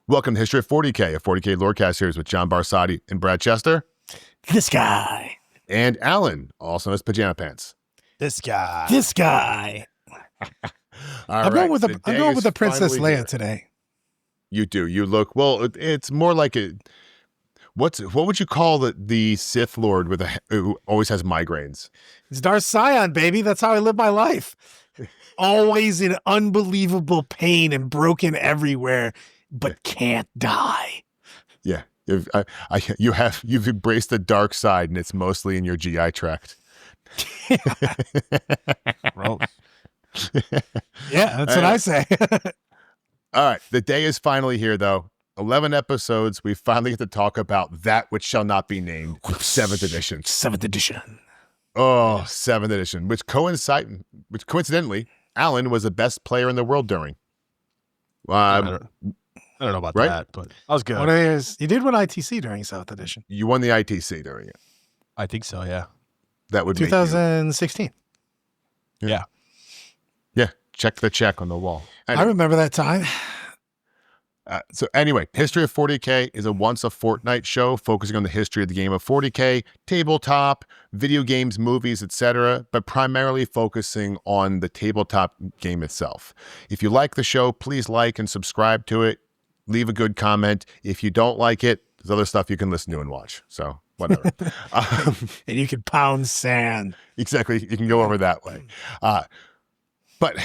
Welcome to History of 40K, a 40K Lorecast series with John Barsati and Brad Chester. This guy. And Alan, also known as Pajama Pants. This guy. This guy. I'm going with the Princess Leia here. today. You do. You look, well, it's more like what would you call the Sith Lord who always has migraines? It's Darth Sion, baby. That's how I live my life. Always in unbelievable pain and broken everywhere, but can't die. Yeah. You've embraced the dark side, and it's mostly in your GI tract. Gross. Yeah, that's what I say. All right. The day is finally here, though. 11 episodes. We finally get to talk about that which shall not be named. 7th edition. 7th edition. Oh, 7th edition, which coincidentally, Alan was the best player in the world during. I don't know about that, but I was good. You did win ITC during 7th edition. You won the ITC during it. I think so, yeah. That would 2016. Yeah. Check the check on the wall. Anyway. I remember that time. So anyway, History of 40K is a once a fortnight show focusing on the history of the game of 40K, tabletop, video games, movies, etc., but primarily focusing on the tabletop game itself. If you like the show, please like and subscribe to it. Leave a good comment. If you don't like it, there's other stuff you can listen to and watch. So whatever. And you can pound sand. Exactly. You can go over that way. But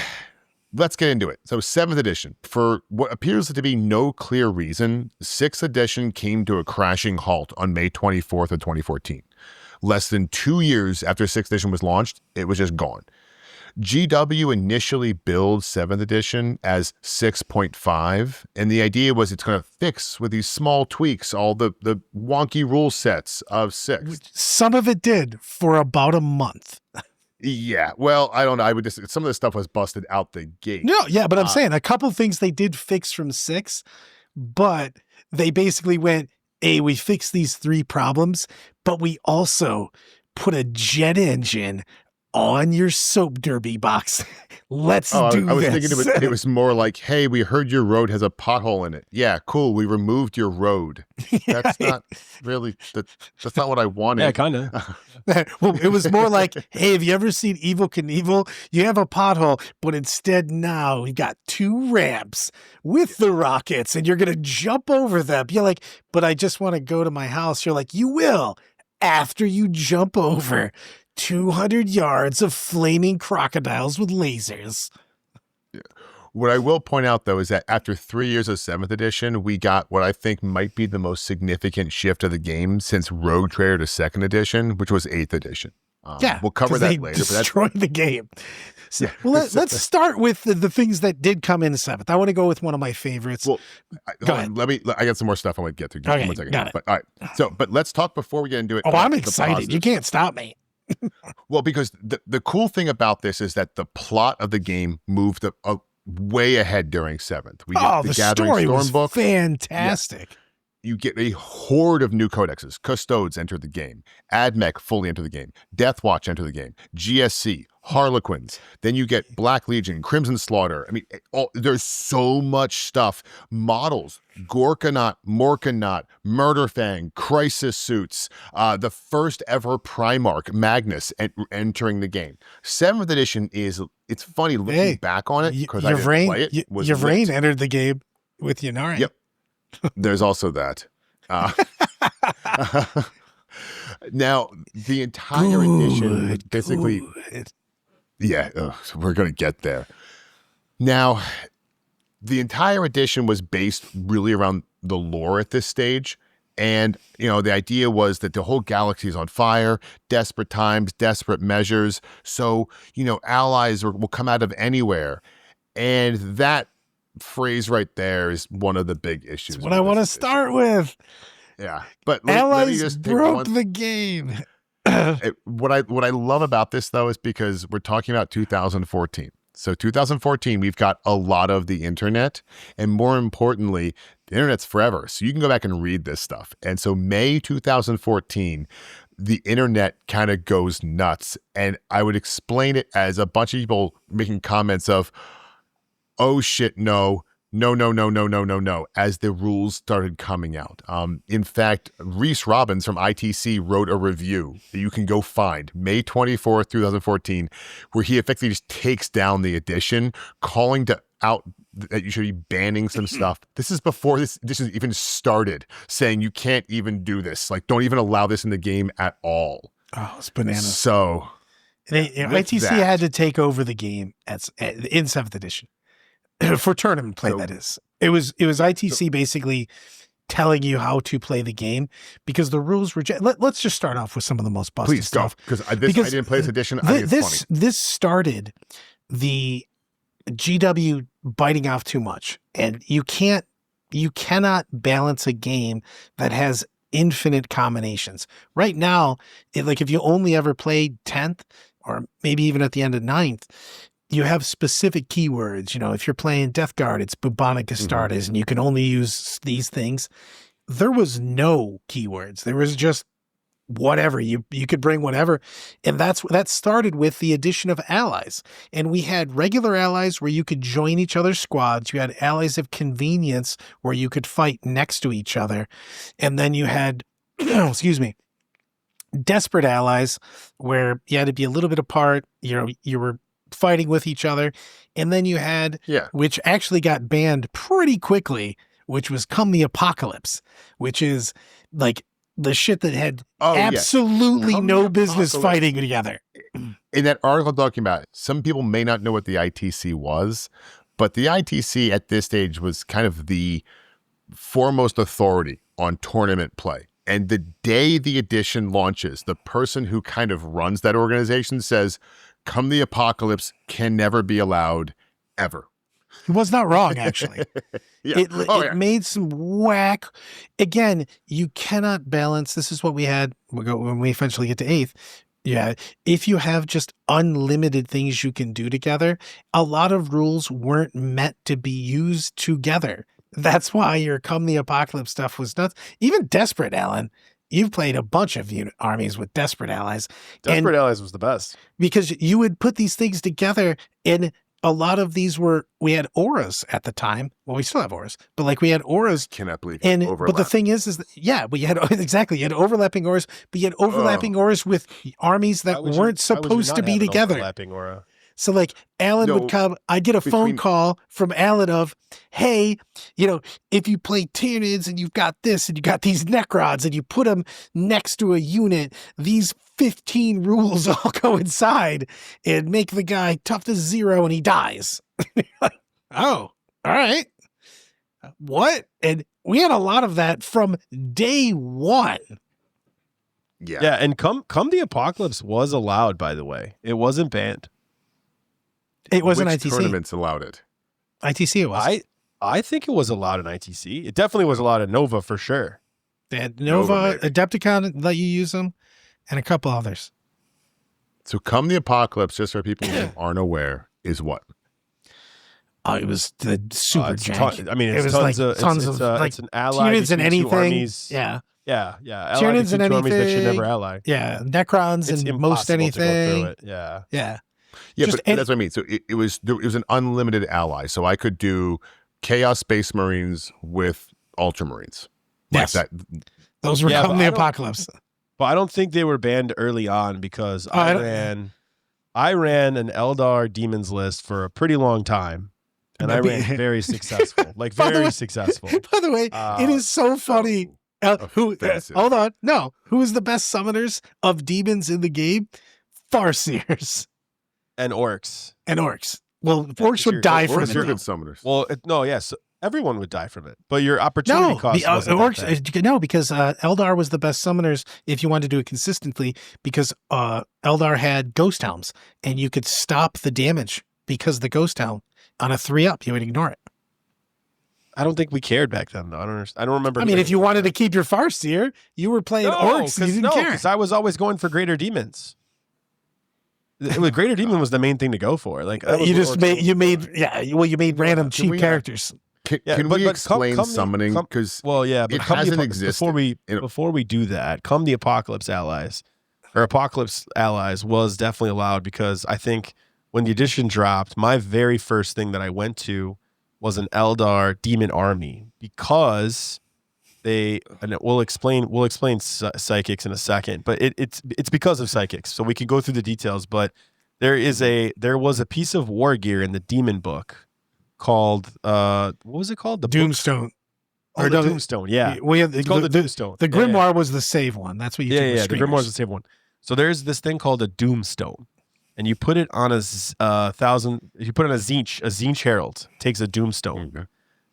let's get into it. So 7th edition, for what appears to be no clear reason, 6th edition came to a crashing halt on May 24th of 2014. Less than 2 years after 6th edition was launched, it was just gone. GW initially billed 7th edition as 6.5, and the idea was it's going to fix with these small tweaks all the wonky rule sets of 6. Some of it did for about a month. Yeah, well, I don't know. I would just, some of this stuff was busted out the gate. No, yeah, but I'm saying a couple things they did fix from 6, but they basically went, hey, we fixed these 3 problems, but we also put a jet engine on your soap derby box. Let's do this. I was thinking it was more like, hey, we heard your road has a pothole in it. Yeah, cool. We removed your road. That's not really, that's not what I wanted. Yeah, kind of. Well, it was more like, hey, have you ever seen Evel Knievel? You have a pothole, but instead now we got 2 ramps with the rockets and you're going to jump over them. You're like, but I just want to go to my house. You're like, you will after you jump over 200 yards of flaming crocodiles with lasers. Yeah. What I will point out, though, is that after 3 years of 7th edition, we got what I think might be the most significant shift of the game since Rogue Trader to 2nd edition, which was 8th edition. We'll cover that later. Destroyed the game. So, well, let's start with the things that did come in 7th. I want to go with one of my favorites. Well, I got some more stuff I want to get to. Just okay, 1 second. got it. But, all right. But let's talk before we get into it. Oh, I'm excited. You can't stop me. Well, because the cool thing about this is that the plot of the game moved way ahead during 7th. We get the Gathering story Storm was book. Fantastic. Yeah. You get a horde of new codexes. Custodes enter the game. AdMech fully enter the game. Deathwatch enter the game. GSC, Harlequins. Then you get Black Legion, Crimson Slaughter. I mean, there's so much stuff. Models, Gorkanaut, Morkanaut, Murderfang, Crisis Suits, the first ever Primarch, Magnus, entering the game. 7th edition it's funny looking back on it because I didn't play it. Yvrain entered the game with Ynnari. Yep. There's also that. Now, the entire edition basically... Yeah, we're going to get there. Now, the entire edition was based really around the lore at this stage. And, the idea was that the whole galaxy is on fire, desperate times, desperate measures. So, allies will come out of anywhere. And that phrase right there is one of the big issues. That's what I want to start with. Yeah. But allies let me just broke the game. What I love about this, though, is because we're talking about 2014. So 2014, we've got a lot of the internet, and more importantly, the internet's forever. So you can go back and read this stuff. And so May 2014, the internet kind of goes nuts. And I would explain it as a bunch of people making comments of, oh shit, no, No, as the rules started coming out. In fact, Reese Robbins from ITC wrote a review that you can go find, May 24th, 2014, where he effectively just takes down the edition, calling out that you should be banning some stuff. This is before this edition even started, saying you can't even do this. Like, don't even allow this in the game at all. Oh, it's bananas. So ITC had to take over the game in 7th edition for tournament play. That is, it was ITC basically telling you how to play the game because the rules were. Let's just start off with some of the most busted stuff. Because I didn't play this edition. This started the GW biting off too much, and you cannot balance a game that has infinite combinations. Right now, if you only ever played 10th or maybe even at the end of 9th, you have specific keywords. If you're playing Death Guard, it's bubonic astartes, and you can only use these things. There was no keywords. There was just whatever. You could bring whatever. And that started with the addition of allies. And we had regular allies where you could join each other's squads. You had allies of convenience where you could fight next to each other. And then you had, desperate allies where you had to be a little bit apart. You were fighting with each other. And then you had, which actually got banned pretty quickly, which was Come the Apocalypse, which is like the shit that had absolutely no business fighting together. In that article talking about it, some people may not know what the ITC was, but the ITC at this stage was kind of the foremost authority on tournament play. And the day the edition launches, the person who kind of runs that organization says, Come the Apocalypse can never be allowed ever. He was not wrong, actually. It made some whack. Again, you cannot balance. This is what we had when we eventually get to 8th. Yeah. If you have just unlimited things you can do together, a lot of rules weren't meant to be used together. That's why your Come the Apocalypse stuff was nuts. Even Desperate, Alan. You've played a bunch of armies with Desperate Allies. Desperate Allies was the best. Because you would put these things together, and a lot of these we had auras at the time. Well, we still have auras, but we had auras. Cannot believe it. But the thing is but you had you had overlapping auras, but you had overlapping auras with armies that weren't supposed to be together. Overlapping aura. So Alan would come, I'd get a phone call from Alan of, hey, if you play Tyranids and you've got this and you got these Necrons and you put them next to a unit, these 15 rules all coincide and make the guy tough to 0 and he dies. Oh, all right. What? And we had a lot of that from day one. Yeah, and come the Apocalypse was allowed, by the way. It wasn't banned. It wasn't Which ITC. tournaments allowed it? ITC it was. I think it was allowed in ITC. It definitely was allowed in Nova for sure. They had Nova Adepticon let you use them, and a couple others. So Come the Apocalypse, just for people who aren't aware, is what? It was the super jank. It's tons of it's an ally Tyranids and anything. Armies. Yeah. Tyranids and anything. Armies that should never ally. Yeah. Necrons and most anything. To go through it. Yeah. Yeah, but that's what I mean. So it was an unlimited ally. So I could do Chaos Space Marines with Ultramarines. Yes. Those were Come the Apocalypse. But I don't think they were banned early on because I ran an Eldar Demons list for a pretty long time. And I ran very successful. Very successful. By the way, it is so funny. Hold on. No. Who is the best summoners of demons in the game? Farseers. And orcs. Well, orcs would die from it. Orcs are good summoners. Well, yes, everyone would die from it. But your opportunity cost wasn't orcs. No, because Eldar was the best summoners if you wanted to do it consistently. Because Eldar had ghost helms, and you could stop the damage because the ghost helm on a 3-up, you would ignore it. I don't think we cared back then, though. I don't remember. I mean, if you wanted to keep your Farseer, you were playing orcs. You didn't care. Because I was always going for greater demons. Greater demon was the main thing to go for. You made random cheap characters. Can we explain summoning? Because it hasn't existed. Before we do that, Come the Apocalypse allies or Apocalypse allies was definitely allowed because I think when the edition dropped, my very first thing that I went to was an Eldar demon army because and we'll explain psychics in a second, but it's because of psychics. So we can go through the details, but there was a piece of war gear in the demon book called what was it called? The Doomstone. Or the Doomstone, yeah. It's called the Doomstone. The Grimoire was the save one. That's what you did with the Grimoire was the save one. So there's this thing called a Doomstone, and you put it on a Zinch Herald takes a Doomstone. Okay.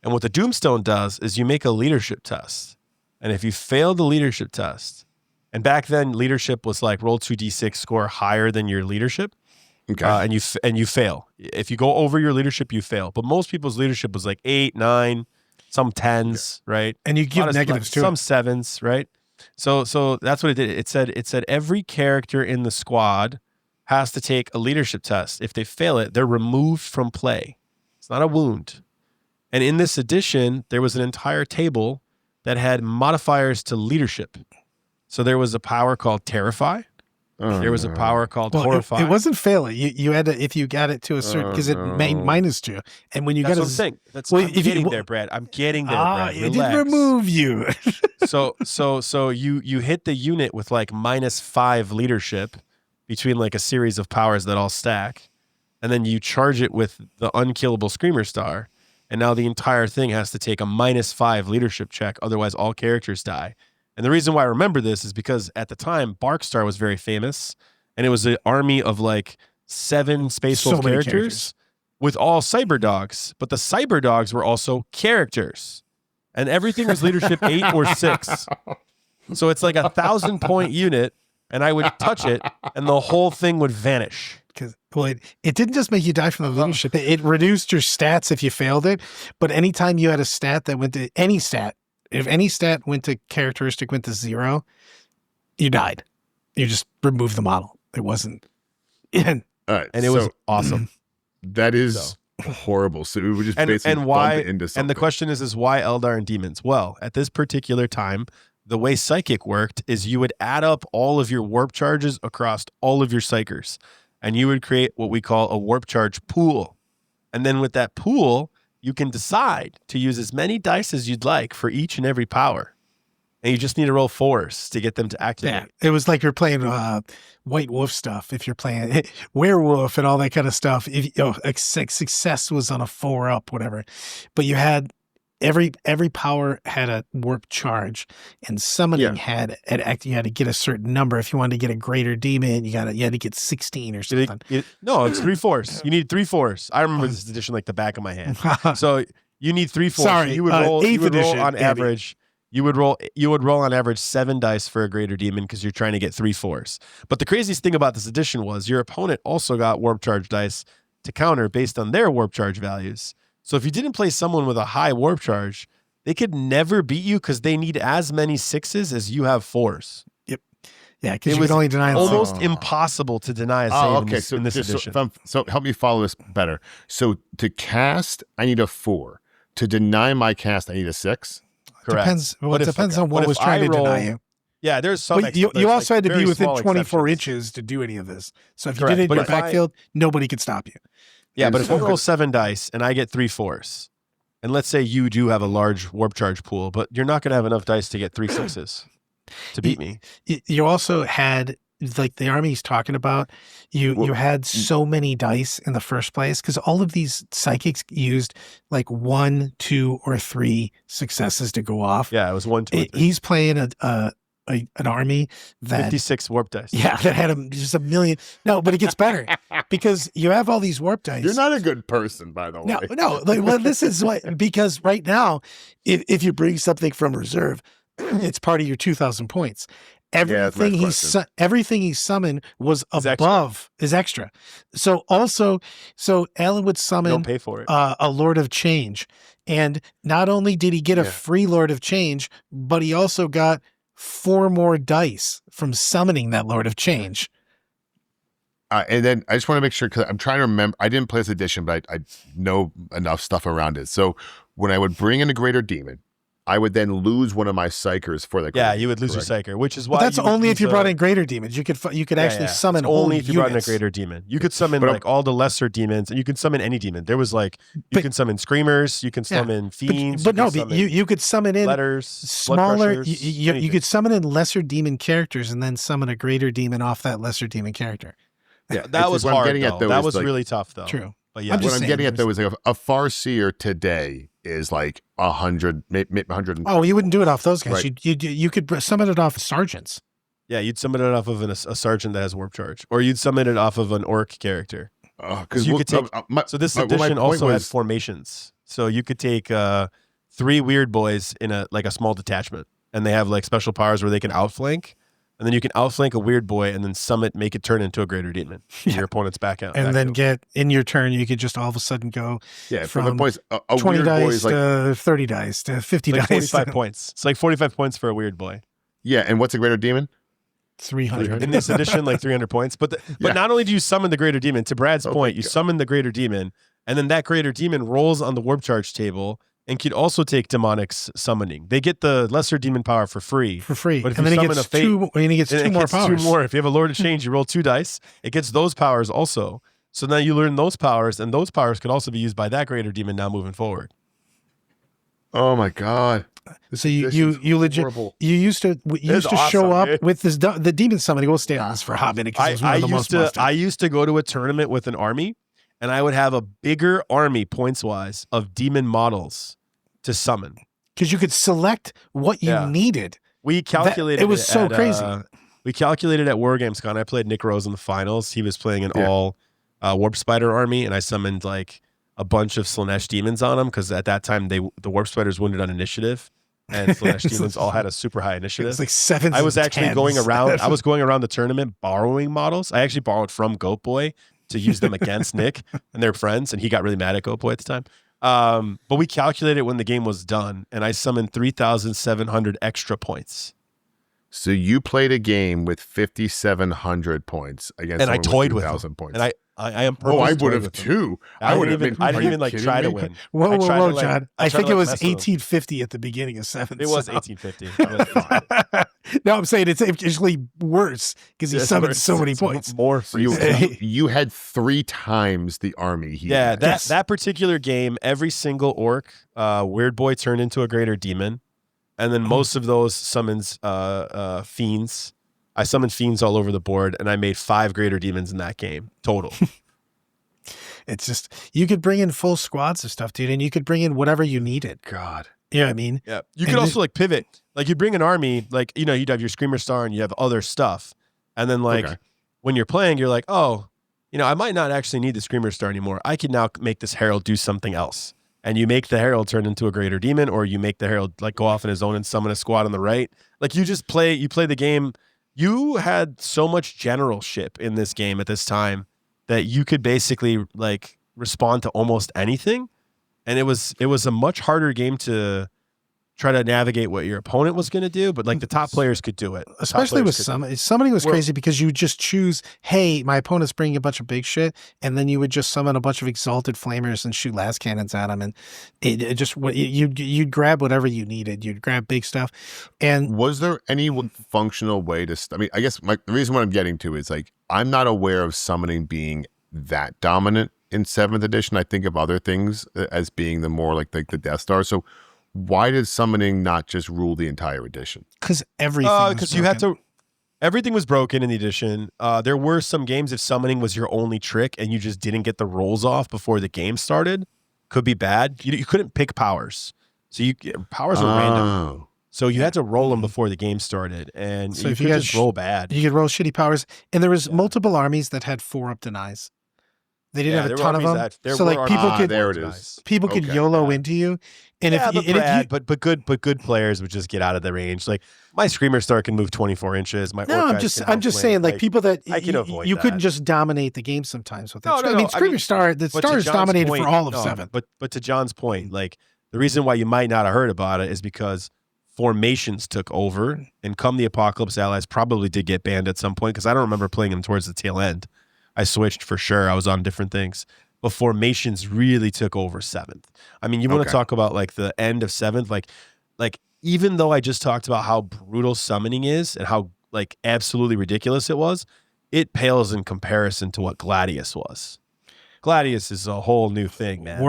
And what the Doomstone does is you make a leadership test. And if you fail the leadership test, and back then leadership was like roll 2d6, score higher than your leadership, Okay. and you fail. If you go over your leadership, you fail. But most people's leadership was like 8, 9, some 10s, right? And you give negatives to some it. 7s, right? So that's what it did. It said every character in the squad has to take a leadership test. If they fail it, they're removed from play. It's not a wound. And in this edition, there was an entire table that had modifiers to leadership. So there was a power called Terrify. There was a power called Horrify. It wasn't failing. You had to, if you got it to a certain, because it made -2. And when you got what I'm saying. I'm getting there, Brad. I'm getting there, Brad. It didn't remove you. So you hit the unit with like -5 leadership between like a series of powers that all stack. And then you charge it with the unkillable Screamer Star. And now the entire thing has to take a -5 leadership check. Otherwise, all characters die. And the reason why I remember this is because at the time, Barkstar was very famous. And it was an army of like 7 Space Wolf characters with all cyber dogs. But the cyber dogs were also characters. And everything was leadership 8 or 6. So it's like 1,000-point unit. And I would touch it and the whole thing would vanish. Because it didn't just make you die from the leadership. It reduced your stats if you failed it. But anytime you had a stat that went to any stat, if any stat went to characteristic went to 0, you died. You just removed the model. It wasn't. All right, and it was awesome. That is horrible. So we would just basically bump into something. And the question is why Eldar and demons? Well, at this particular time, the way Psychic worked is you would add up all of your warp charges across all of your Psychers. And you would create what we call a warp charge pool. And then with that pool, you can decide to use as many dice as you'd like for each and every power. And you just need to roll 4s to get them to activate. Yeah, it was like you're playing White Wolf stuff. If you're playing Werewolf and all that kind of stuff, success was on a 4 up, whatever. But you had every power had a warp charge, and summoning had you had to get a certain number. If you wanted to get a greater demon, you had to get 16 or something. No, it's 3 4s. You need 3 4s. I remember this edition like the back of my hand. So you need 3 4s. Sorry, you would roll. You would roll on Andy. average. You would roll on average 7 dice for a greater demon because you're trying to get 3 4s. But the craziest thing about this edition was your opponent also got warp charge dice to counter based on their warp charge values. So if you didn't play someone with a high warp charge, they could never beat you because they need as many 6s as you have 4s. Yep. Yeah, because you would only deny almost impossible to deny a save in this edition. So help me follow this better. So to cast, I need a 4. To deny my cast, I need a 6. Correct. It depends on what was trying to deny you. Yeah, there's some. You also had to be within 24 exceptions. inches to do any of this. So if you did it in your backfield, nobody could stop you. Yeah, but if I roll 7 dice and I get 3 4s, and let's say you do have a large warp charge pool, but you're not going to have enough dice to get 3 6s to beat me. You also had, like the army he's talking about, you had so many dice in the first place because all of these psychics used like 1, 2, or 3 successes to go off. Yeah, it was 1, 2, or 3. He's playing an army that 56 warp dice. Yeah, that had just a million. No, but it gets better because you have all these warp dice. You're not a good person, by the way. No. Well, this is what, because right now, if you bring something from reserve, it's part of your 2,000 points. Everything he summoned was is extra. So Alan would summon Don't pay for it. A Lord of Change, and not only did he get a free Lord of Change, but he also got 4 more dice from summoning that Lord of Change. And then I just want to make sure, because I'm trying to remember, I didn't play this edition, but I know enough stuff around it. So when I would bring in a greater demon, I would then lose one of my psychers for the Yeah, greater you would lose correct? your psyker, which is why. But that's you would only if use you brought in greater demons. You could actually summon It's only whole if you brought in a units. greater demon. You could summon But like all the lesser demons, and you can summon any demon. There was like you can summon screamers, you can summon fiends, But no, can but summon you could summon in letters, smaller. blood crushers, You anything. could summon in lesser demon characters and then summon a greater demon off that lesser demon character. Yeah, That was what I'm hard. getting Though. at, though, That is, was like, really tough, though. True. But yeah, I'm just What I'm saying, getting at though is like a Farseer today is like 100, maybe 100. Oh, you wouldn't do it off those guys. Right. You could summon it off sergeants. yeah, you'd summon it off of a sergeant that has warp charge, or you'd summon it off of an orc character. Because you could take. So this edition also had formations. So you could take 3 weird boys in a small detachment, and they have like special powers where they can outflank, and then you can outflank a weird boy and then make it turn into a greater demon. And your opponent's back out. And back then out. get in your turn, you could just all of a sudden go yeah, from from the points, a 20 weird boy dice is like, to 30 dice to 50 like dice. 45 points. It's like 45 points for a weird boy. yeah, and what's a greater demon? 300. In this edition, like 300 points. But Yeah. not only do you summon the greater demon, to Brad's Oh point, my you God. summon the greater demon, and then that greater demon rolls on the warp charge table and could also take demonic summoning. They get the lesser demon power for free. For free. But if And you then he summon gets a fate- two, and he gets And two it more gets powers. 2 more. If you have a Lord of Change, you roll 2 dice. It gets those powers also. So now you learn those powers, and those powers can also be used by that greater demon now moving forward. Oh my god! So you legit horrible. you used to It's show awesome, up dude. with this the demon summoning. We'll stay on this for a hot minute because it was one of the most must I used to go to a tournament with an army, and I would have a bigger army points wise of demon models to summon. because you could select what you Yeah. needed. We calculated it was so crazy. We calculated at War Games Con. I played Nick Rose in the finals. He was playing an Yeah. all Warp Spider army, and I summoned like a bunch of Slanesh demons on them because at that time the Warp Spiders wounded on initiative, and Slanesh demons all had a super high It initiative. was like 7s. I was and actually 10s. going around. I was going around the tournament borrowing models. I actually borrowed from Goat Boy to use them against Nick and their friends, and he got really mad at Goat Boy at the time. But we calculated when the game was done, and I summoned 3,700 extra points. So you played a game with 5,700 points against And I someone toyed with with 2,000 points. And I am. oh, I purposely would toyed have with them. too. I would didn't have even. been. I are didn't you even like kidding try to me? win. Whoa, I whoa, tried whoa, to, like- John! I I tried think to, it like, was mess with him. 1850 at the beginning of 7. It was 1850. No, I'm saying it's actually worse because he summoned so many points. More So free. stuff. you had 3 times the army he Yeah, had. that particular game, every single orc, weird boy turned into a greater demon, and then most of those summons fiends. I summoned fiends all over the board, and I made 5 greater demons in that game total. It's just you could bring in full squads of stuff, dude, and you could bring in whatever you needed. God. You know what I mean? Yeah, you And could also like pivot. Like you'd bring an army, like you'd have your Screamer Star and you have other stuff, and then like Okay. when you're playing, you're like, oh, I might not actually need the Screamer Star anymore. I can now make this Herald do something else, and you make the Herald turn into a greater demon, or you make the Herald like go off on his own and summon a squad on the right. Like you just play the game. You had so much generalship in this game at this time that you could basically like respond to almost anything. And it was a much harder game to try to navigate what your opponent was going to do, but like the top players could do it. The top Especially players with could- summoning was Well- crazy because you just choose, hey, my opponent's bringing a bunch of big shit, and then you would just summon a bunch of exalted flamers and shoot las cannons at them, and it just you'd grab whatever you needed. You'd grab big stuff, and Was there any functional way to? I mean, I guess the reason what I'm getting to is like I'm not aware of summoning being that dominant in 7th edition. I think of other things as being the more like the Death Star. So why did summoning not just rule the entire edition? because everything, because you had to. Everything was broken in the edition. There were some games if summoning was your only trick and you just didn't get the rolls off before the game started, could be bad. You couldn't pick powers, so powers were random. Oh. So you had to roll them before the game started, and So you if could you just got roll bad. you could roll shitty powers, and there was multiple armies that had 4-up denies. They didn't have there a were ton of armies them, that- there so were like people armies could that there were it is. nice. people could Okay, YOLO yeah. into you, and Yeah, if you, but and if you Brad, but good players would just get out of the range. Like my Screamer Star can move 24 inches. My no, Orc I'm guys just can I'm just outflank. saying like people that I can avoid you couldn't that. just dominate the game sometimes with it. No, I no, mean, no, I Screamer mean, Star, the But to Star is John's dominated point- for all of no, 7. But to John's point, like the reason why you might not have heard about it is because formations took over, and come the Apocalypse Allies probably did get banned at some point because I don't remember playing them towards the tail end. I switched for sure. I was on different things. But formations really took over 7th. I mean, you want to Okay. talk about like the end of 7th, like like even though I just talked about how brutal summoning is and how like absolutely ridiculous it was, it pales in comparison to what Gladius was. Gladius is a whole new thing, man.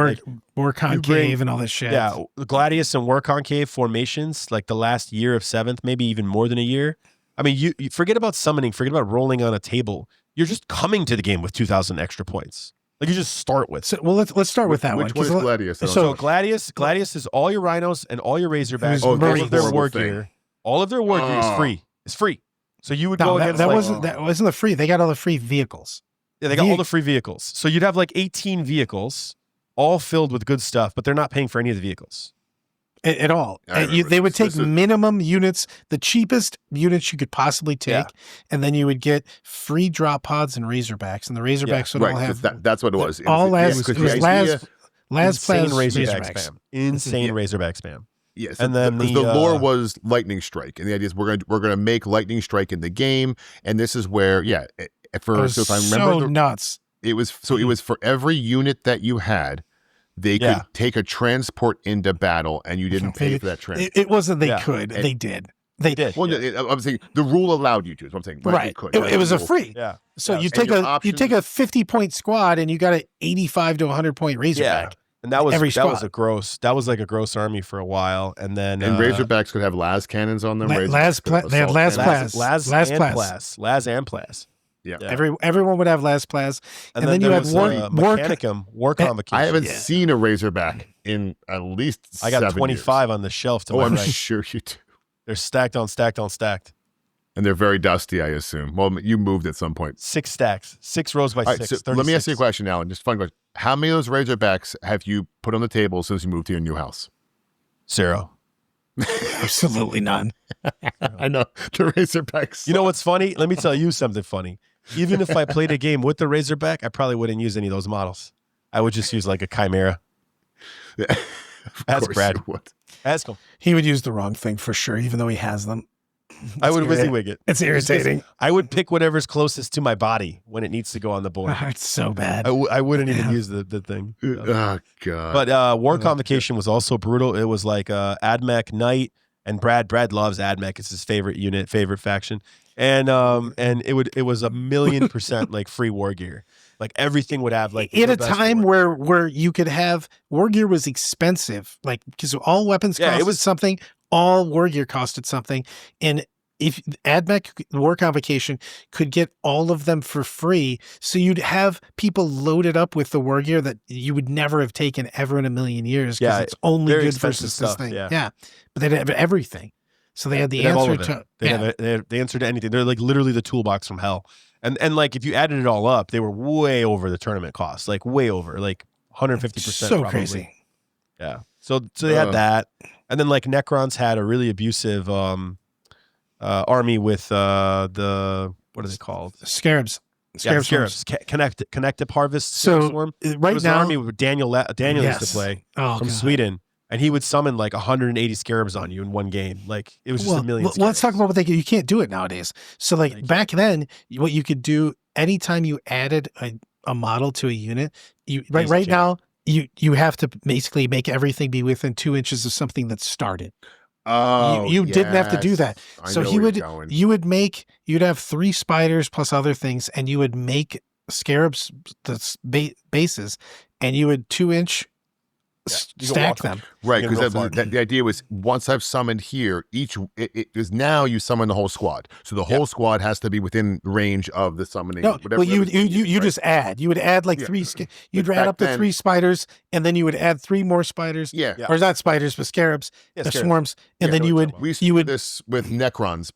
War concave and all this shit. Yeah, Gladius and War concave formations, like the last year of 7th, maybe even more than a year. I mean, you forget about summoning, forget about rolling on a table. You're just coming to the game with 2,000 extra points. Like you just start with. So, well, let's start with that Which one. one is Gladius? So Gladius is all your rhinos and all your razorbacks, Oh, all of their horrible war thing. gear. All of their war gear is free. It's free. So you would No, go that, against that like, wasn't the free. They got all the free vehicles. yeah, they got all the free vehicles. So you'd have like 18 vehicles, all filled with good stuff, but they're not paying for any of the vehicles. At all. I remember They would this. take This is- minimum units, the cheapest units you could possibly take, Yeah. and then you would get free drop pods and razorbacks, and the razorbacks would all Right, 'cause have that's what it was. all las las, because it was the las, idea- las Insane plas razorback razorbacks. spam. Insane Yeah. razorback spam. Yes, And then the the, lore was lightning strike, and the idea is we're gonna make lightning strike in the game, and this is where It was so if I remember, so nuts. it was for every unit that you had, they could Yeah. take a transport into battle, and you didn't pay for that transport. It wasn't they Yeah. could. And- They did. They did. Well, no, I'm saying the rule allowed you to. Is what I'm saying. Right. You could. It was a Rule. free. Yeah. So Yeah. you And take your you options- take a 50-point squad and you got an 85 to 100-point razorback. And that was Every that was squad. that was like a gross army for a while. And then And Razorbacks could have las cannons on them. La- Razorbacks las could pla- have they had assault las cannons. plas. Laz Las and plas. Plas. Laz and Plas. Yeah. Yeah. Everyone would have las plas. And then you there had was, war Mechanicum, War Convocation. I haven't Yeah. seen a Razorback in at least. I got 7 25 years. on the shelf to Oh, my I'm right. sure you do. They're stacked on stacked on stacked. And they're very dusty, I assume. Well, you moved at some point. 6 stacks. 6 rows by All right, 6. so let me ask you a 36. question, Alan. Just a fun question. How many of those Razorbacks have you put on the table since you moved to your new house? 0. Absolutely none. I know the Razorbacks. You know what's funny? Let me tell you something funny. Even if I played a game with the Razorback, I probably wouldn't use any of those models. I would just use like a Chimera. Of Ask course Brad. you would. Ask him. He would use the wrong thing for sure, even though he has them. I would It's WYSIWYG it. It's irritating. I would pick whatever's closest to my body when it needs to go on the board. It's so bad. I wouldn't even use the thing. Oh God. But War Convocation was also brutal. It was like Admech Knight and Brad. Brad loves Admech. It's his favorite unit, favorite faction. And it was 1,000,000% like free war gear. Like everything would have like In the a best time war. where you could have war gear was expensive, like because all weapons Yeah, it costed was- something, all war gear costed something, and if AdMech War Convocation could get all of them for free, so you'd have people loaded up with the war gear that you would never have taken ever in a million years because Yeah, it's only very good expensive versus this stuff, thing. yeah. But they'd have everything, so they had the They'd have all answer of it. to They have the answer to anything. They're like literally the toolbox from hell. And like if you added it all up, they were way over the tournament cost, like way over, like 150%. so probably. crazy. Yeah. So they had that, and then like Necrons had a really abusive army with the what is it called? Scarabs. Scarabs. Swarms. Connective Harvest So Swarm. right It was now, an army with Daniel used Yes. to play oh, from God. Sweden, and he would summon like 180 scarabs on you in one game. Like it was just a million. Let's talk scarabs. about what they can. You can't do it nowadays. So like Thank you. back then, what you could do anytime you added a model to a unit, right Daisy chain. now you have to basically make everything be within 2 inches of something that started. Oh, you didn't have to do yes. that. I So know he where would you're going. you'd have 3 spiders plus other things, and you would make scarabs bases, and you would 2-inch Yeah, you can stack walk them. Right, Yeah, because real far. the idea was once I've summoned here, it is now you summon the whole squad. So the whole squad has to be within range of the summoning. No, whatever, well, you right? just add. You would add like Yeah. 3. You'd But add back up to then- 3 spiders, and then you would add 3 more spiders. Yeah. Yeah. Or not spiders, but scarabs, Yeah, the scarabs. swarms, and Yeah, then so you it's would about- We used to you do would this with Necrons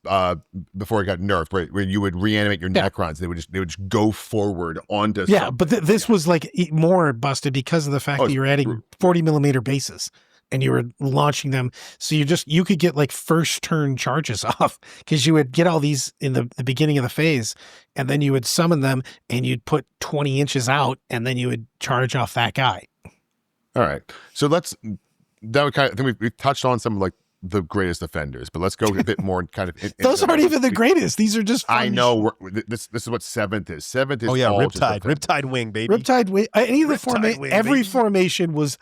before it got nerfed, where you would reanimate your Yeah. Necrons. They would just go forward onto. yeah. something. But this was like more busted because of the fact Oh, that you were adding true. 40mm bases. And you were launching them, so you could get like first turn charges off because you would get all these in the beginning of the phase, and then you would summon them, and you'd put 20 inches out, and then you would charge off that guy. All right. So I think we've touched on some of like the greatest offenders, but let's go a bit more kind of. Those aren't even the greatest. These are just. I fun know. This is what 7th is. 7th is. Oh yeah, all just Riptide offenders. Wing, baby. Riptide, any of the Riptide wing, every baby. formation was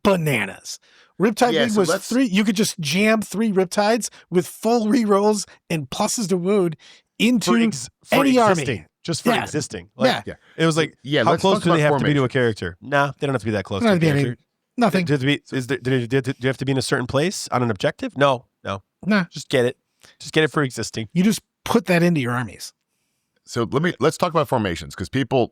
bananas. Riptide Yeah, Wing so was let's- 3. You could just jam 3 Riptides with full rerolls and pluses to wound into for any existing, army. just for Yeah. existing. Like, Yeah. it was like, Yeah, how let's close talk do they about have to be to a formations. character? Nah, they don't have to be that close Not to a to be any- character. Nothing. Do you have to be in a certain place on an objective? No. Nah. Just get it. Just get it for existing. You just put that into your armies. So let's talk about formations, because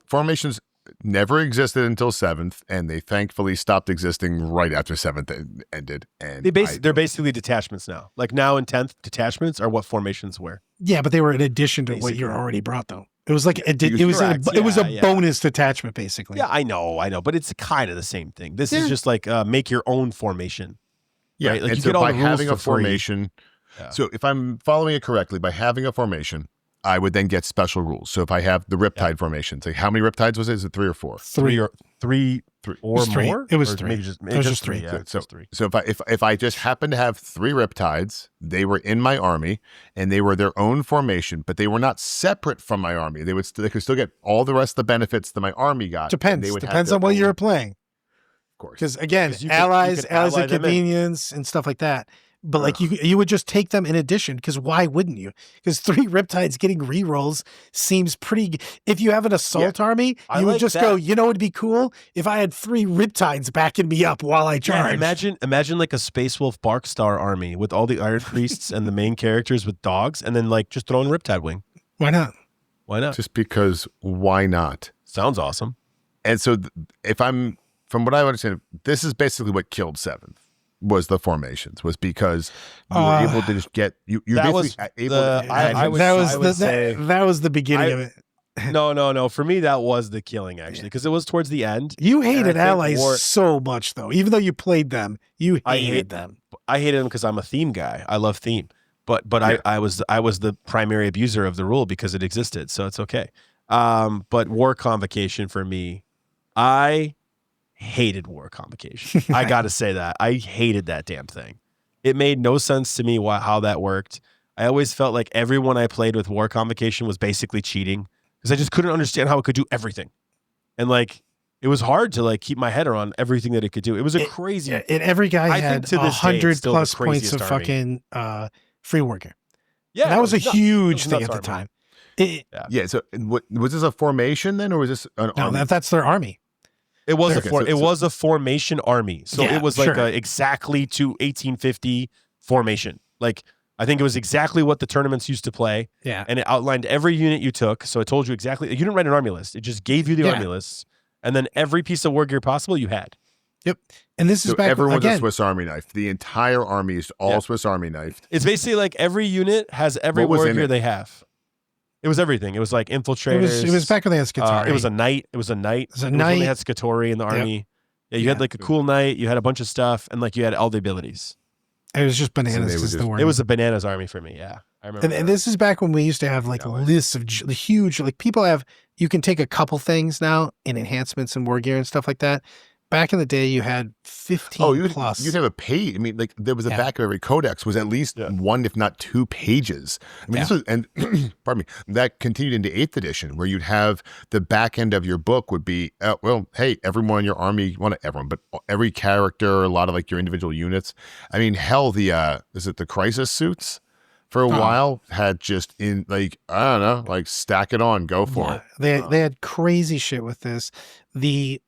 formations never existed until 7th, and they thankfully stopped existing right after 7th ended. And They're basically detachments now. Like now in 10th, detachments are what formations were. Yeah, but they were in addition to what Basically. you already brought, though. It was like it You- was Correct. it was a Yeah. bonus detachment, basically. Yeah, I know, but it's kind of the same thing. This Yeah. is just like make your own formation. yeah, right? Like and you so get all by the rules having a for free. formation, Yeah. so if I'm following it correctly, by having a formation, I would then get special rules. So if I have the Riptide formation, like how many Riptides was it? Is it 3 or 4? Three or was three. more. It was Or 3. Maybe It was just 3. Yeah, So- just 3. So if I just happen to have 3 Riptides, they were in my army and they were their own formation, but they were not separate from my army. They could still get all the rest of the benefits that my army got. and Depends. they would have Depends their on what own, you're playing. of course. Because again, 'Cause you could allies ally of them in. convenience and stuff like that. But like you would just take them in addition, because why wouldn't you? Because 3 Riptides getting rerolls seems pretty. If you have an assault army, I you would like just that. go. You know, it'd be cool if I had 3 Riptides backing me up while I Yeah, charge. imagine like a Space Wolf Barkstar army with all the Iron Priests and the main characters with dogs, and then like just throw in Riptide Wing. Why not? Why not? Just because why not? Sounds awesome. And so from what I understand, this is basically what killed 7th. Was the formations, was because you were able to just get you're That was basically able the- to I would- that was I would say- that was the beginning of it. No. For me, that was the killing actually, because it was towards the end. You And I hated think allies war- so much, though. Even though you played them, you I hated hate- them. I hated them because I'm a theme guy. I love theme, but Yeah. I was the primary abuser of the rule because it existed, so it's okay. But war convocation for me, I hated war convocation. I got to say that I hated that damn thing. It made no sense to me how that worked. I always felt like everyone I played with war convocation was basically cheating because I just couldn't understand how it could do everything, and like it was hard to like keep my head around everything that it could do. It was a crazy. Yeah, and every guy I think had to this day, it's 100 still the plus points craziest of army. fucking free worker. Yeah, And that was a it nuts. huge It was thing nuts at the army. time. It- yeah. So was this a formation then, or was this an no, army? that's their army. It was Okay, it was a formation army. So Yeah, it was like sure. exactly to 1850 formation. Like I think it was exactly what the tournaments used to play, Yeah. and it outlined every unit you took. So it told you exactly. You didn't write an army list. It just gave you the Yeah. army lists, and then every piece of war gear possible you had. And this is So back everyone's a again. Swiss Army knife. The entire army is all Yeah. Swiss Army knifed. It's basically like every unit has every What was war in gear it? they have. It was everything. It was like infiltrators. It was back when they had Scutari. It was a knight. It was a knight. was a It was when knight. they had Scatori in the Yep. army. Yeah, you had Yeah. like a cool knight. You had a bunch of stuff, and like you had all the abilities. It was just So bananas. they is would the just- word. It was a bananas army for me. Yeah, I remember. And this is back when we used to have like Yeah, like- lists of the huge, like people have, you can take a couple things now in enhancements and war gear and stuff like that. Back in the day, you had 15 Oh, plus. you'd have a page. I mean, like there was a Yeah. back of every codex was at least Yeah. 1, if not 2 pages. I mean, this was, and pardon me, that continued into 8th edition, where you'd have the back end of your book would be, well, hey, everyone in your army, well, not everyone, but every character, a lot of like your individual units. I mean, hell, is it the crisis suits? For a while, had just in like I don't know, like stack it on, go for Yeah, it. they had crazy shit with this. The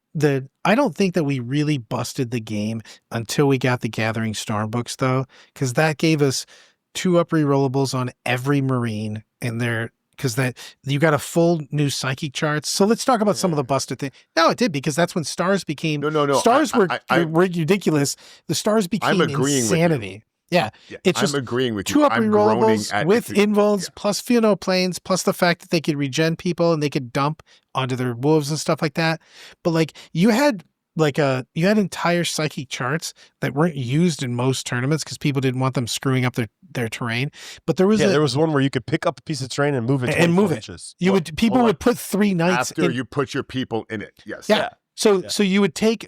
I don't think that we really busted the game until we got the Gathering Storm books, though, because that gave us 2 up rerollables on every Marine in there. Because that you got a full new psychic charts. So let's talk about some of the busted things. No, it did, because that's when stars became No. stars were I'm ridiculous. The stars became agreeing with you. insanity. Yeah. Yeah, It's I'm just agreeing with you. 2 up I'm groaning rerollables at with it. invulns plus planes plus the fact that they could regen people and they could dump onto their wolves and stuff like that. But like you had entire psychic charts that weren't used in most tournaments because people didn't want them screwing up their terrain. But there was there was one where you could pick up a piece of terrain and move it And move 24 it. inches. people Well, would put 3 knights after in, you put your people in it. Yes. Yeah. So Yeah. so you would take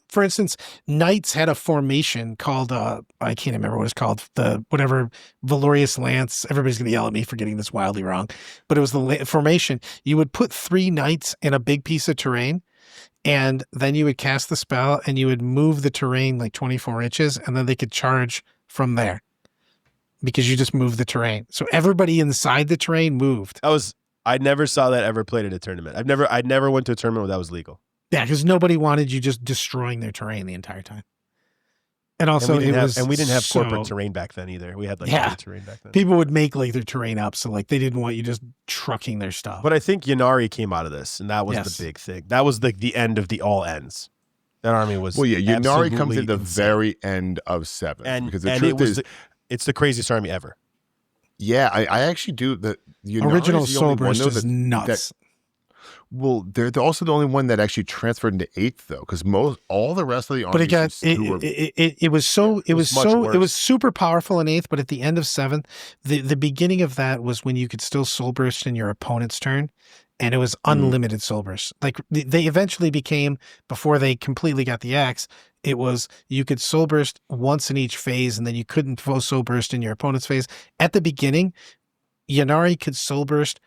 for instance, knights had a formation called I can't remember what it's called, the whatever Valorious Lance. Everybody's gonna yell at me for getting this wildly wrong, but it was the formation. You would put 3 knights in a big piece of terrain, and then you would cast the spell and you would move the terrain like 24 inches, and then they could charge from there because you just moved the terrain. So everybody inside the terrain moved. I never saw that ever played at a tournament. I never went to a tournament where that was legal. Yeah, because nobody wanted you just destroying their terrain the entire time. And also, we didn't have corporate terrain back then either. We had terrain back then. People would make like their terrain up, so like they didn't want you just trucking their stuff. But I think Ynnari came out of this, and that was the big thing. That was the end of the all ends. That army was Ynnari comes at the very end of 7, and because the truth is, it's the craziest army ever. Yeah, I actually do. The original Soul Burst is nuts. Well, they're also the only one that actually transferred into 8th, though, because all the rest of the armies. But it was super powerful in 8th, but at the end of 7th, the beginning of that was when you could still Soul Burst in your opponent's turn, and it was unlimited Soul Burst. Like they eventually became, before they completely got the axe, it was you could Soul Burst once in each phase, and then you couldn't Soul Burst in your opponent's phase. At the beginning, Ynnari could Soul Burst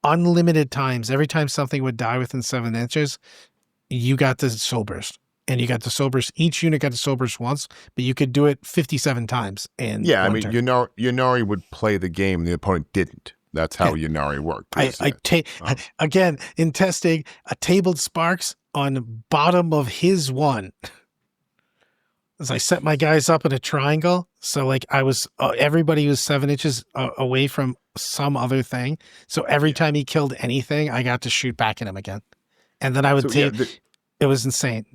unlimited times. Every time something would die within 7 inches, you got the Soul Burst. And you got the Soul Burst. Each unit got the Soul Burst once, but you could do it 57 times. Ynnari would play the game, the opponent didn't. That's how Ynnari worked. Again, in testing, a tabled Sparks on bottom of his one. As I set my guys up in a triangle, so like I was, everybody was 7 inches away from some other thing. So every time he killed anything, I got to shoot back at him again, and then I would it was insane.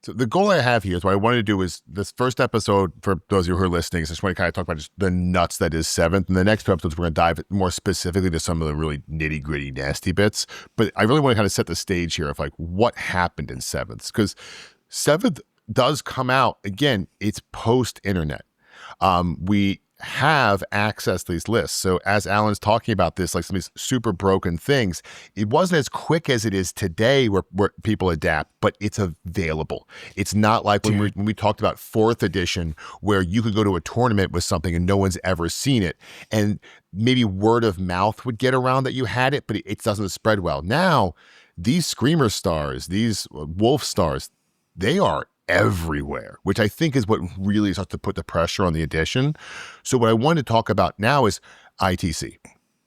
So the goal I have here is what I wanted to do is this first episode, for those of you who are listening, is I just want to kind of talk about just the nuts that is 7th. And the next 2 episodes, we're going to dive more specifically to some of the really nitty gritty, nasty bits. But I really want to kind of set the stage here of like what happened in 7th, because 7th does come out, again, it's post-internet. We have access to these lists. So as Alan's talking about this, like some of these super broken things, it wasn't as quick as it is today where people adapt, but it's available. It's not like when we talked about 4th edition, where you could go to a tournament with something and no one's ever seen it. And maybe word of mouth would get around that you had it, but it doesn't spread well. Now, these Screamer stars, these Wolf stars, they are everywhere, which I think is what really starts to put the pressure on the edition. So what I want to talk about now is ITC.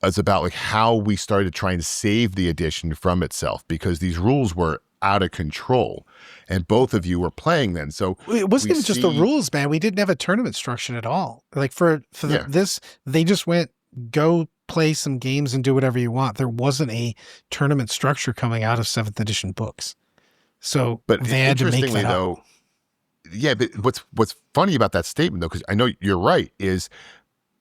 It's about like how we started to try and save the edition from itself, because these rules were out of control, and both of you were playing then. So it wasn't even just the rules, man. We didn't have a tournament structure at all. Like this, they just went, go play some games and do whatever you want. There wasn't a tournament structure coming out of 7th edition books. So but they had to make that up. Yeah, but what's funny about that statement, though, because I know you're right,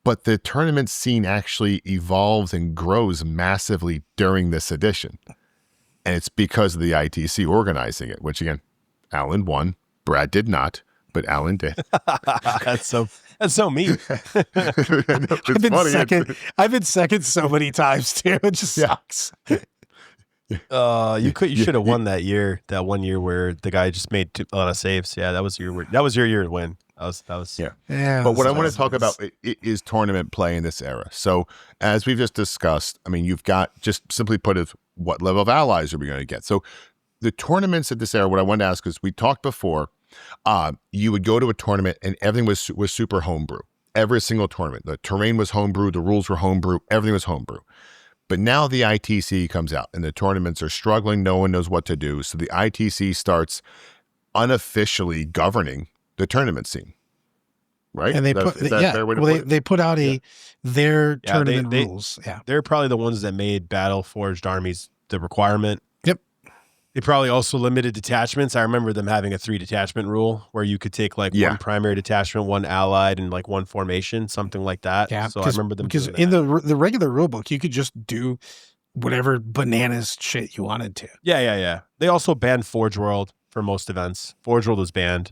but the tournament scene actually evolves and grows massively during this edition. And it's because of the ITC organizing it, which, again, Alan won. Brad did not, but Alan did. That's so mean. I've been second so many times, too. It just sucks. You should have won that year. That 1 year where the guy just made a lot of saves. Yeah, that was your year to win. That was. Yeah. But what I want to talk about is tournament play in this era. So as we've just discussed, I mean, you've got, just simply put it, what level of allies are we going to get? So the tournaments at this era, what I wanted to ask is, we talked before, you would go to a tournament and everything was super homebrew. Every single tournament, the terrain was homebrew, the rules were homebrew, everything was homebrew. But now the ITC comes out and the tournaments are struggling. No one knows what to do. So the ITC starts unofficially governing the tournament scene, right? And they they put out their tournament rules. Yeah, they're probably the ones that made battle forged armies the requirement. Yep. They probably also limited detachments. I remember them having a 3 detachment rule where you could take like one primary detachment, one allied, and like one formation, something like that. Yeah, so I remember them because doing in that. the regular rule book, you could just do whatever bananas shit you wanted to. Yeah. They also banned Forge World for most events. Forge World was banned.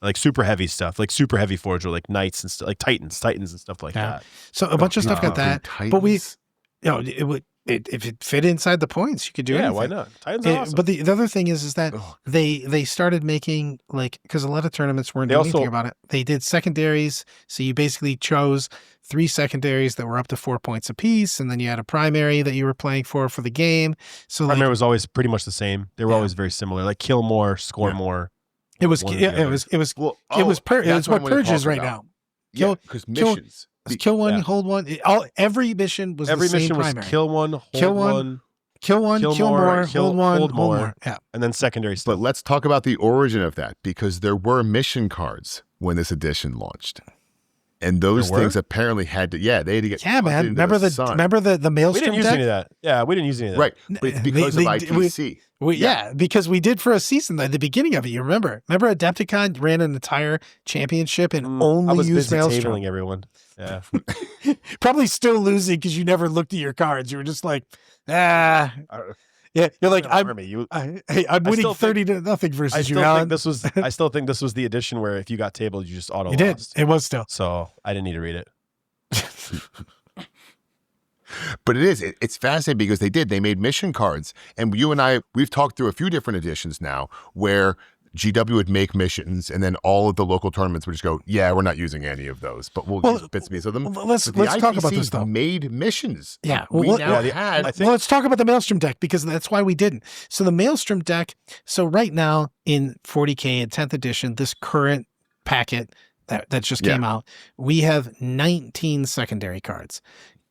Like super heavy stuff, like super heavy Forge World, like Knights and stuff, like Titans and stuff like that. So a bunch of stuff got that. Titans? But if it fit inside the points, you could do Yeah, anything. why not? Titans are awesome. But the other thing is that they started making, like, because a lot of tournaments weren't doing anything about it. They did secondaries. So you basically chose 3 secondaries that were up to 4 points apiece, and then you had a primary that you were playing for the game. So primary was always pretty much the same. They were always very similar. Like kill more, score more. It was what Purge is right now. Because missions. Kill one, hold one. Every mission was every the same mission was primary. kill one, hold one, kill more, hold one, hold more. Yeah, and then secondary stuff. But let's talk about the origin of that, because there were mission cards when this edition launched, and those things apparently had to. Yeah, they had to get. Yeah, man. Remember the Maelstrom We didn't use deck? any of that. Yeah, we didn't use any of that. Right, but it's because of ITC. Because we did for a season at the beginning of it. You remember? Remember Adepticon ran an entire championship and only used Maelstrom. Tabling everyone. Yeah, probably still losing because you never looked at your cards. You were just like, Yeah, you're like, I'm winning 30-0 versus you, Alan. I still think this was the edition where if you got tabled, you just auto You did. lost. It was still. So I didn't need to read it. But it's fascinating because they made mission cards, and you and I, we've talked through a few different editions now where GW would make missions, and then all of the local tournaments would just go, yeah, we're not using any of those, but we'll use bits and pieces of them. Let's talk about this though. Made missions. Yeah, let's talk about the Maelstrom deck, because that's why we didn't. So the Maelstrom deck. So right now in 40K in 10th edition, this current packet that just came out, we have 19 secondary cards.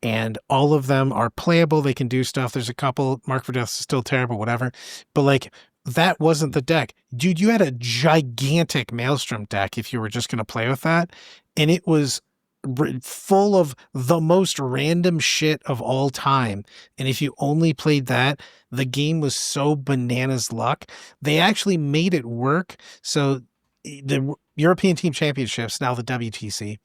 And all of them are playable. They can do stuff. There's a couple. Mark for Death is still terrible, whatever. But like, that wasn't the deck. Dude, you had a gigantic Maelstrom deck if you were just going to play with that. And it was full of the most random shit of all time. And if you only played that, the game was so bananas luck. They actually made it work. So the European Team Championships, now the WTC,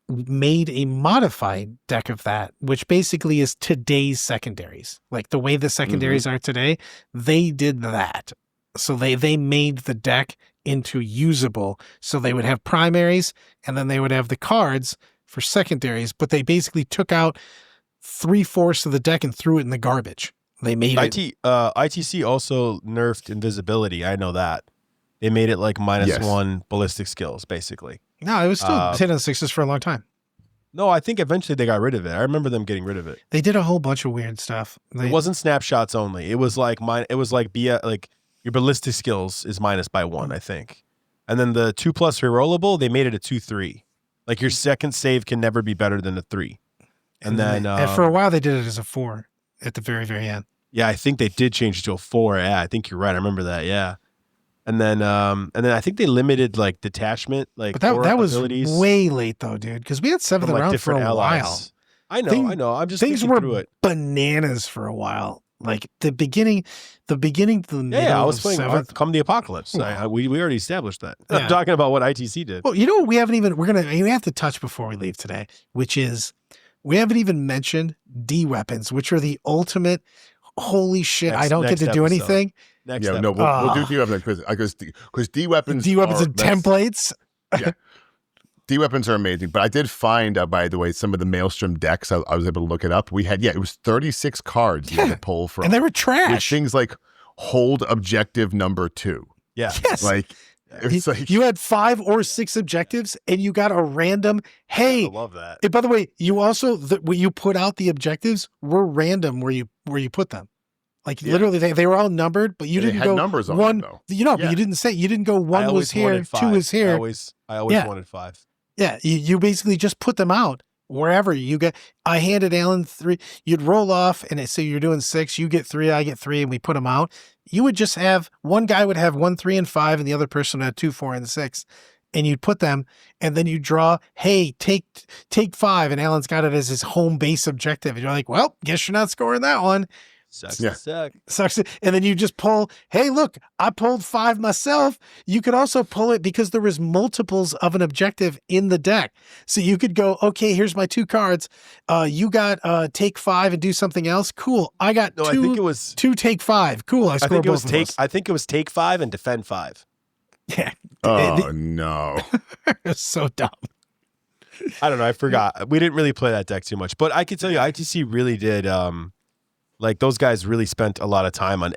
made a modified deck of that, which basically is today's secondaries. Like the way the secondaries are today, they did that. So they made the deck into usable. So they would have primaries, and then they would have the cards for secondaries, but they basically took out 3/4 of the deck and threw it in the garbage. They made ITC also nerfed invisibility. I know that. They made it like -1 ballistic skills, basically. No, it was still 10 and 6s for a long time. No, I think eventually they got rid of it. I remember them getting rid of it. They did a whole bunch of weird stuff. It wasn't snapshots only. It was like like your ballistic skills is minus by 1, I think. And then the 2+ rerollable, they made it a 2/3. Like your second save can never be better than a 3. And then and for a while they did it as a 4 at the very, very end. Yeah, I think they did change it to a 4. Yeah, I think you're right. I remember that. Yeah. And then I think they limited like detachment, like. But that was abilities way late though, dude, because we had 7th round for a while. I know. I'm just things thinking were through it. Bananas for a while. Like the beginning to the middle. Yeah, I was of playing 7th. Come the Apocalypse. We already established that. Yeah. I'm talking about what ITC did. Well, you know what we have to touch before we leave today, which is we haven't even mentioned D weapons, which are the ultimate. Holy shit! I don't get to do anything. We'll do D weapons because D weapons and templates. Yeah, D weapons are amazing. But I did find, by the way, some of the Maelstrom decks. I was able to look it up. We had it was 36 cards you had to pull from, and they were trash. With things like hold objective number 2. Yeah, yes. Like it's like you had 5 or 6 objectives, and you got a random. Hey, I love that. And by the way, you also when you put out the objectives were random where you put them. Like literally, they were all numbered, but you didn't go numbers on one. Them, though. But you didn't go 1 was here, 2 was here. I always wanted 5. Yeah, you basically just put them out wherever you get. I handed Alan 3. You'd roll off, and so you're doing 6. You get 3, I get 3, and we put them out. You would just have one guy would have 1, 3, and 5, and the other person had 2, 4, and 6. And you'd put them, and then you draw. Hey, take 5, and Alan's got it as his home base objective. And you're like, well, guess you're not scoring that one. Sucks. And then you just pull, hey, look, I pulled 5 myself. You could also pull it because there was multiples of an objective in the deck. So you could go, okay, here's my 2 cards. You got take 5 and do something else. Cool. I got 2. I think it was 2 take 5. Cool. I think it was take 5 and defend 5. Yeah. Oh no. It's so dumb. I don't know. I forgot. We didn't really play that deck too much, but I can tell you, ITC really did. Like those guys really spent a lot of time on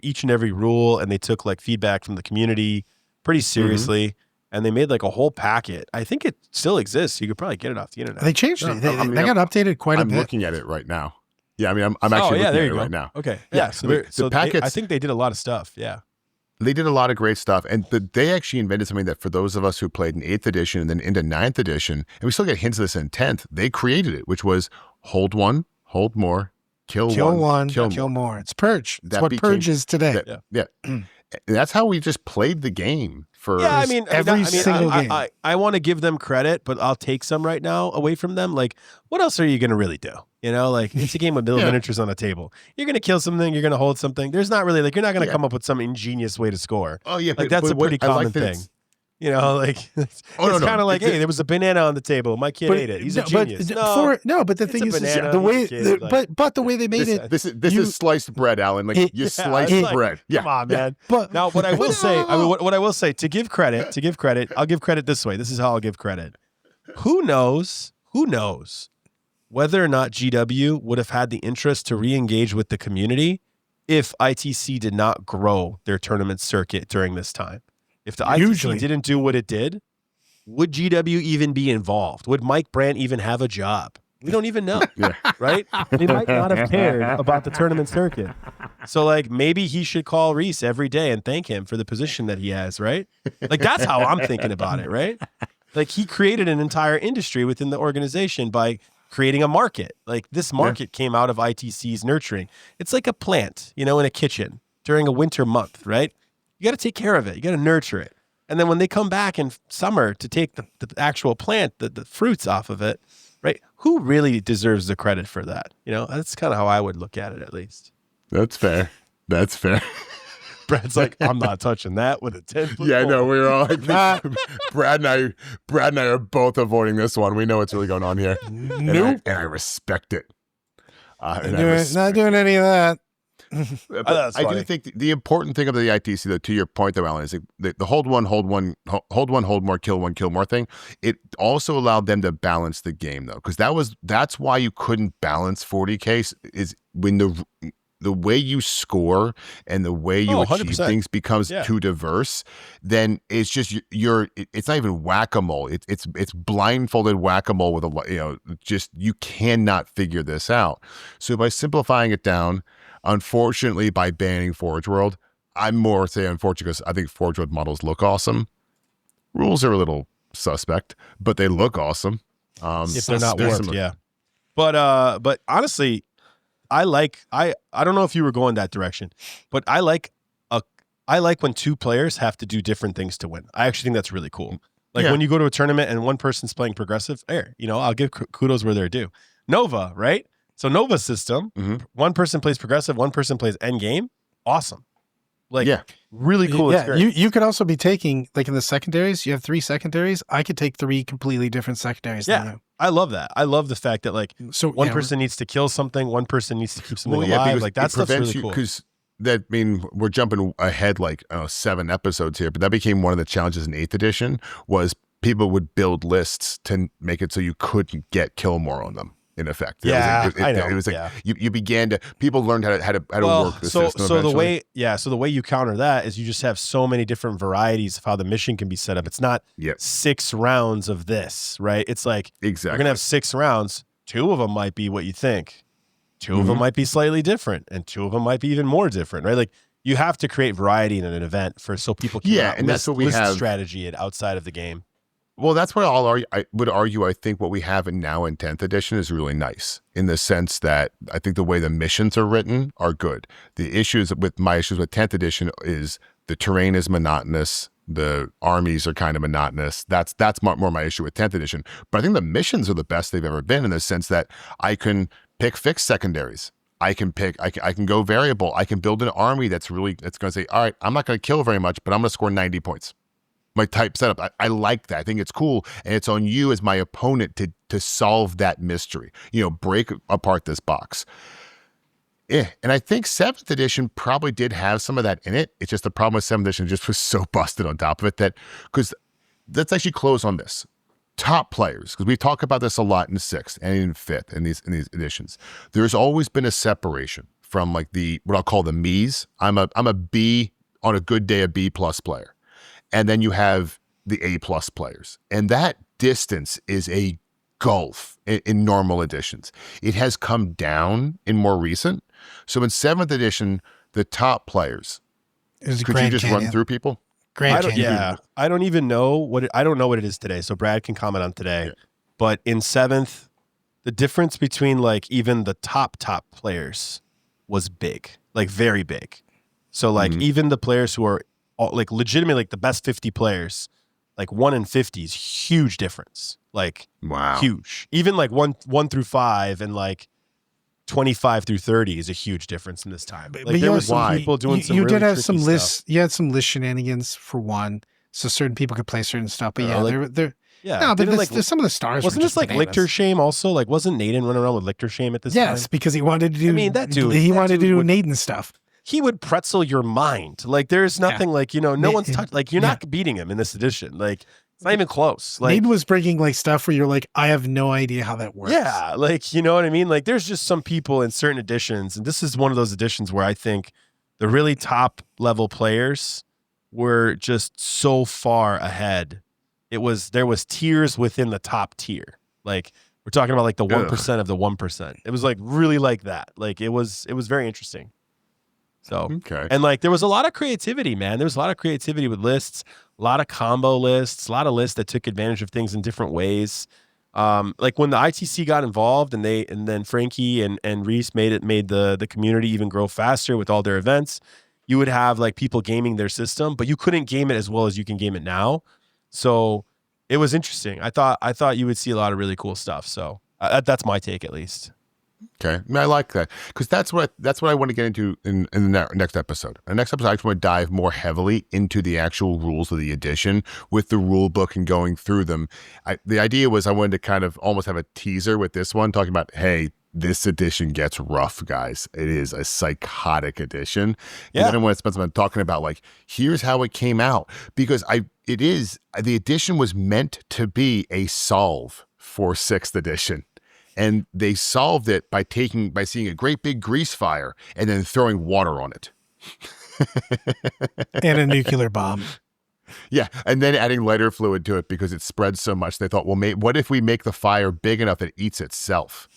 each and every rule, and they took like feedback from the community pretty seriously, and they made like a whole packet. I think it still exists. You could probably get it off the internet. They changed it. They got updated quite a bit. I'm looking at it right now. Yeah, I mean, I'm actually looking at it right now. Okay, Yeah. So The packets, I think they did a lot of stuff. Yeah. They did a lot of great stuff, and they actually invented something that for those of us who played in 8th edition and then into 9th edition, and we still get hints of this in 10th, they created it, which was hold one, hold more, kill one, kill more. It's Purge. That's That what became- Purge is today. Yeah. That's how we just played the game for. Yeah, I mean, every single game. I want to give them credit, but I'll take some right now away from them. Like, what else are you going to really do? You know, like it's a game with little miniatures on a table. You're going to kill something. You're going to hold something. There's not really like, you're not going to come up with some ingenious way to score. Oh yeah, like that's a pretty common thing. You know, like it's kind of like, hey, there was a banana on the table. My kid ate it. He's a genius. But the thing is the way, but the way they made it. This is sliced bread, Alan. Like you slice bread. Yeah, come on, man. But now, what I will say, what I will say, to give credit, I'll give credit this way. This is how I'll give credit. Who knows whether or not GW would have had the interest to re-engage with the community if ITC did not grow their tournament circuit during this time. If the ITC didn't do what it did, would GW even be involved? Would Mike Brandt even have a job? We don't even know, right? They might not have cared about the tournament circuit. So, like, maybe he should call Reese every day and thank him for the position that he has, right? Like, that's how I'm thinking about it, right? Like, he created an entire industry within the organization by creating a market. Like, this market came out of ITC's nurturing. It's like a plant, you know, in a kitchen during a winter month, right? You got to take care of it. You got to nurture it. And then when they come back in summer to take the actual plant, the fruits off of it, right? Who really deserves the credit for that? You know, that's kind of how I would look at it, at least. That's fair. Brad's like, I'm not touching that with a 10-foot Yeah, pole. no, we were all like, Brad and I are both avoiding this one. We know what's really going on here. Nope. And I respect it. Not doing any of that. But I do think the important thing of the ITC, though, to your point, though, Alan, is the hold one, hold more, kill more thing. It also allowed them to balance the game, though, because that's why you couldn't balance 40K is when the way you score and the way you achieve 100%. things becomes too diverse. Then it's just it's not even whack-a-mole. It's blindfolded whack-a-mole with just you cannot figure this out. So by simplifying it down. Unfortunately, by banning Forge World, I'm more say unfortunate because I think Forge World models look awesome. Rules are a little suspect, but they look awesome. If they're not warped, yeah. But honestly, I don't know if you were going that direction, but I like when two players have to do different things to win. I actually think that's really cool. Like when you go to a tournament and one person's playing progressive, I'll give kudos where they're due. Nova, right? So Nova system, one person plays progressive, one person plays endgame. Awesome. Like, really cool experience. You could also be taking, like in the secondaries, you have 3 secondaries. I could take 3 completely different secondaries than you. I love that. I love the fact that like one person needs to kill something, one person needs to keep something alive. Like that stuff's really cool. Because we're jumping ahead like 7 episodes here, but that became one of the challenges in 8th edition was people would build lists to make it so you couldn't get kill more on them. In effect, I know. It was like you began to people learned how to work the system. So the way you counter that is you just have so many different varieties of how the mission can be set up. It's not 6 rounds of this, right? It's like we're gonna have 6 rounds. 2 of them might be what you think. 2 of them might be slightly different, and 2 of them might be even more different, right? Like you have to create variety in an event so people can and that's what we have strategy outside of the game. Well, that's what I would argue. I think what we have now in 10th edition is really nice in the sense that I think the way the missions are written are good. My issues with 10th edition is the terrain is monotonous. The armies are kind of monotonous. That's more my issue with 10th edition. But I think the missions are the best they've ever been in the sense that I can pick fixed secondaries. I can go variable. I can build an army that's going to say, all right, I'm not going to kill very much, but I'm going to score 90 points. My type setup. I like that. I think it's cool. And it's on you as my opponent to solve that mystery. Break apart this box. And I think 7th edition probably did have some of that in it. It's just the problem with 7th edition just was so busted on top of it that, because let's actually close on this. top players, because we talk about this a lot in 6th and in 5th in these editions, there's always been a separation from like what I'll call the me's. I'm a B, on a good day, a B+ player. And then you have the A+ players. And that distance is a gulf in normal editions. It has come down in more recent. So in 7th edition, the top players, could you just run through people? Grand Canyon. I don't even know I don't know what it is today. So Brad can comment on today. Yeah. But in 7th, the difference between like even the top players was big, like very big. So like even the players who are like legitimately like the best 50 players, like 1 in 50 is huge difference. Like wow, huge. Even like 1 through 5 and like 25 through 30 is a huge difference in this time. Like but there was some people doing some. You really did have some lists. Stuff. You had some list shenanigans for one, so certain people could play certain stuff. But they're yeah. No, but some of the stars wasn't this like Lictor Shame also? Like wasn't Naden running around with Lictor Shame at this time? Yes, because he wanted to do. I mean, that dude. He wanted to do Naden stuff. He would pretzel your mind. Like there's nothing like no one's touched. Like you're not beating him in this edition. Like. It's not even close. Like Naden was bringing like stuff where you're like, I have no idea how that works. Yeah, like you know what I mean. Like there's just some people in certain editions, and this is one of those editions where I think the really top level players were just so far ahead. There was tiers within the top tier. Like we're talking about like the 1% of the 1%. It was like really like that. Like it was very interesting. So okay, and like there was a lot of creativity, man. There was a lot of creativity with lists. A lot of combo lists, a lot of lists that took advantage of things in different ways. Like when the ITC got involved and then Frankie and Reese made the community even grow faster with all their events, you would have like people gaming their system, but you couldn't game it as well as you can game it now. So it was interesting. I thought you would see a lot of really cool stuff. So that's my take at least. Okay, I mean, I like that because that's what I want to get into in the next episode. The next episode, I just want to dive more heavily into the actual rules of the edition with the rule book and going through them. The idea was I wanted to kind of almost have a teaser with this one, talking about, hey, this edition gets rough, guys. It is a psychotic edition. Yeah. And then I want to spend some time talking about like, here's how it came out, because the edition was meant to be a solve for 6th edition. And they solved it by seeing a great big grease fire and then throwing water on it. And a nuclear bomb. Yeah, and then adding lighter fluid to it because it spreads so much. They thought, well, what if we make the fire big enough that it eats itself?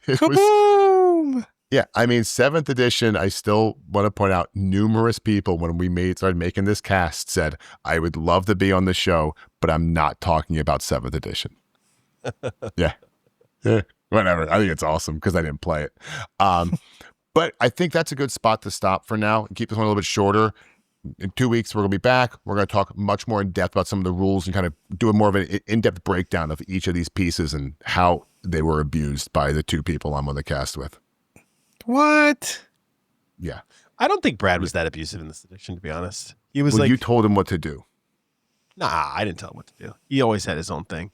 Kaboom! Yeah, I mean, 7th edition, I still want to point out numerous people when we started making this cast said, I would love to be on the show, but I'm not talking about 7th edition. Yeah, whatever. I think it's awesome because I didn't play it. But I think that's a good spot to stop for now and keep this one a little bit shorter. In 2 weeks, we're going to be back. We're going to talk much more in depth about some of the rules and kind of do a more of an in-depth breakdown of each of these pieces and how they were abused by the 2 people I'm on the cast with. What? Yeah. I don't think Brad was that abusive in this edition, to be honest. He was you told him what to do. Nah, I didn't tell him what to do. He always had his own thing.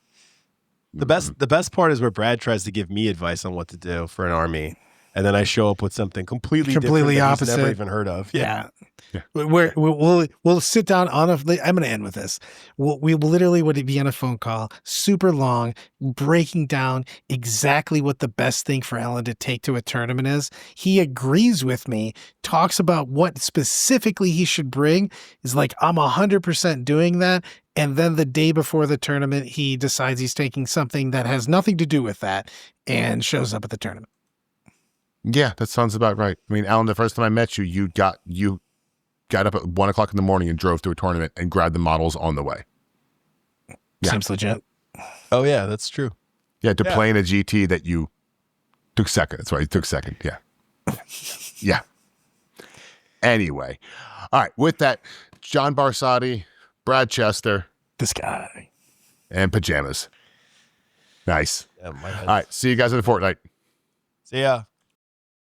The best part is where Brad tries to give me advice on what to do for an army, and then I show up with something completely different that opposite. He's never even heard of. Yeah. We'll sit down on I'm going to end with this. We literally would be on a phone call, super long, breaking down exactly what the best thing for Alan to take to a tournament is. He agrees with me, talks about what specifically he should bring. Is like, I'm 100% doing that. And then the day before the tournament, he decides he's taking something that has nothing to do with that and shows up at the tournament. Yeah, that sounds about right. I mean, Alan, the first time I met you, you got up at 1:00 in the morning and drove to a tournament and grabbed the models on the way. Yeah. Seems legit. Oh yeah, that's true. Yeah, to play in a GT that you took second. That's right, you took second. Yeah. Yeah. Anyway, all right. With that, John Barsotti, Brad Chester, this guy, and Pajamas. Nice. Yeah, all right. See you guys in the fortnight. See ya.